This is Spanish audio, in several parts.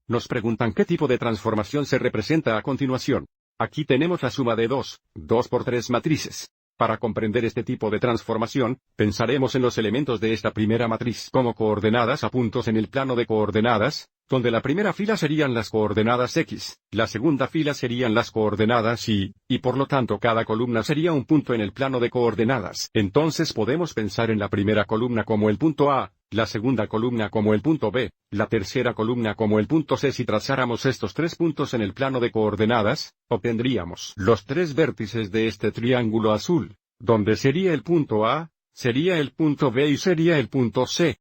Nos preguntan qué tipo de transformación se representa a continuación. Aquí tenemos la suma de 2 por 3 matrices. Para comprender este tipo de transformación, pensaremos en los elementos de esta primera matriz como coordenadas a puntos en el plano de coordenadas, donde la primera fila serían las coordenadas x, la segunda fila serían las coordenadas y por lo tanto cada columna sería un punto en el plano de coordenadas. Entonces podemos pensar en la primera columna como el punto A, la segunda columna como el punto B, la tercera columna como el punto C. Si trazáramos estos tres puntos en el plano de coordenadas, obtendríamos los tres vértices de este triángulo azul, donde sería el punto A, sería el punto B y sería el punto C.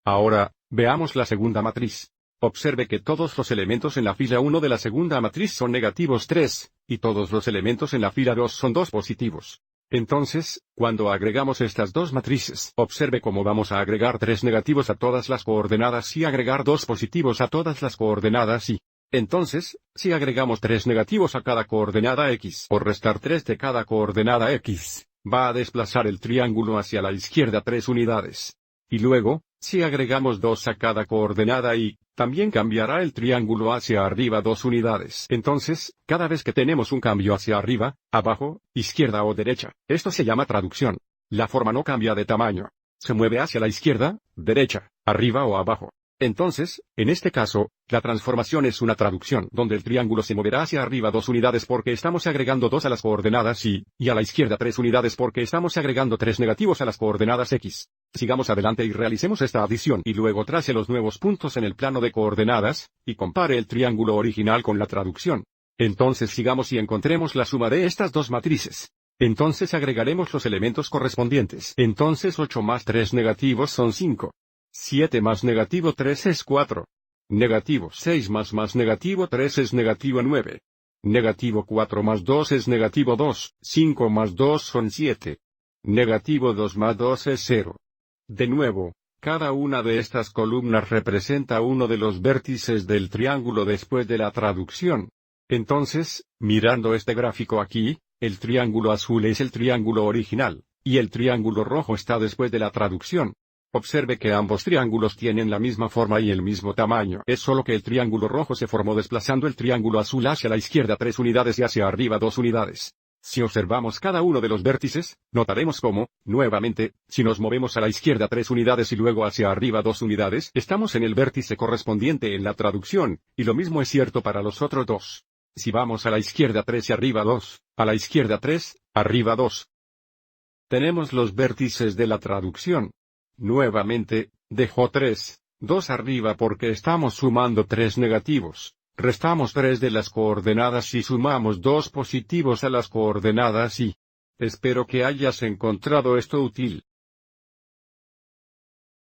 Ahora, veamos la segunda matriz. Observe que todos los elementos en la fila 1 de la segunda matriz son negativos 3, y todos los elementos en la fila 2 son 2 positivos. Entonces, cuando agregamos estas dos matrices, observe cómo vamos a agregar 3 negativos a todas las coordenadas y agregar 2 positivos a todas las coordenadas y, entonces, si agregamos 3 negativos a cada coordenada x o restar 3 de cada coordenada x, va a desplazar el triángulo hacia la izquierda 3 unidades. Y luego, si agregamos 2 a cada coordenada y, también cambiará el triángulo hacia arriba 2 unidades. Entonces, cada vez que tenemos un cambio hacia arriba, abajo, izquierda o derecha, esto se llama traducción. La forma no cambia de tamaño. Se mueve hacia la izquierda, derecha, arriba o abajo. Entonces, en este caso, la transformación es una traducción, donde el triángulo se moverá hacia arriba 2 unidades porque estamos agregando 2 a las coordenadas y a la izquierda 3 unidades porque estamos agregando 3 negativos a las coordenadas x. Sigamos adelante y realicemos esta adición y luego trace los nuevos puntos en el plano de coordenadas, y compare el triángulo original con la traducción. Entonces sigamos y encontremos la suma de estas dos matrices. Entonces agregaremos los elementos correspondientes. Entonces 8 más 3 negativos son 5. 7 más negativo 3 es 4. Negativo 6 más negativo 3 es negativo 9. Negativo 4 más 2 es negativo 2. 5 más 2 son 7. Negativo 2 más 2 es 0. De nuevo, cada una de estas columnas representa uno de los vértices del triángulo después de la traducción. Entonces, mirando este gráfico aquí, el triángulo azul es el triángulo original, y el triángulo rojo está después de la traducción. Observe que ambos triángulos tienen la misma forma y el mismo tamaño. Es solo que el triángulo rojo se formó desplazando el triángulo azul hacia la izquierda 3 unidades y hacia arriba 2 unidades. Si observamos cada uno de los vértices, notaremos cómo, nuevamente, si nos movemos a la izquierda 3 unidades y luego hacia arriba 2 unidades, estamos en el vértice correspondiente en la traducción, y lo mismo es cierto para los otros dos. Si vamos a la izquierda 3 y arriba 2, a la izquierda 3, arriba 2. Tenemos los vértices de la traducción. Nuevamente, dejó 3, 2 arriba porque estamos sumando 3 negativos. Restamos 3 de las coordenadas y sumamos 2 positivos a las coordenadas y... Espero que hayas encontrado esto útil.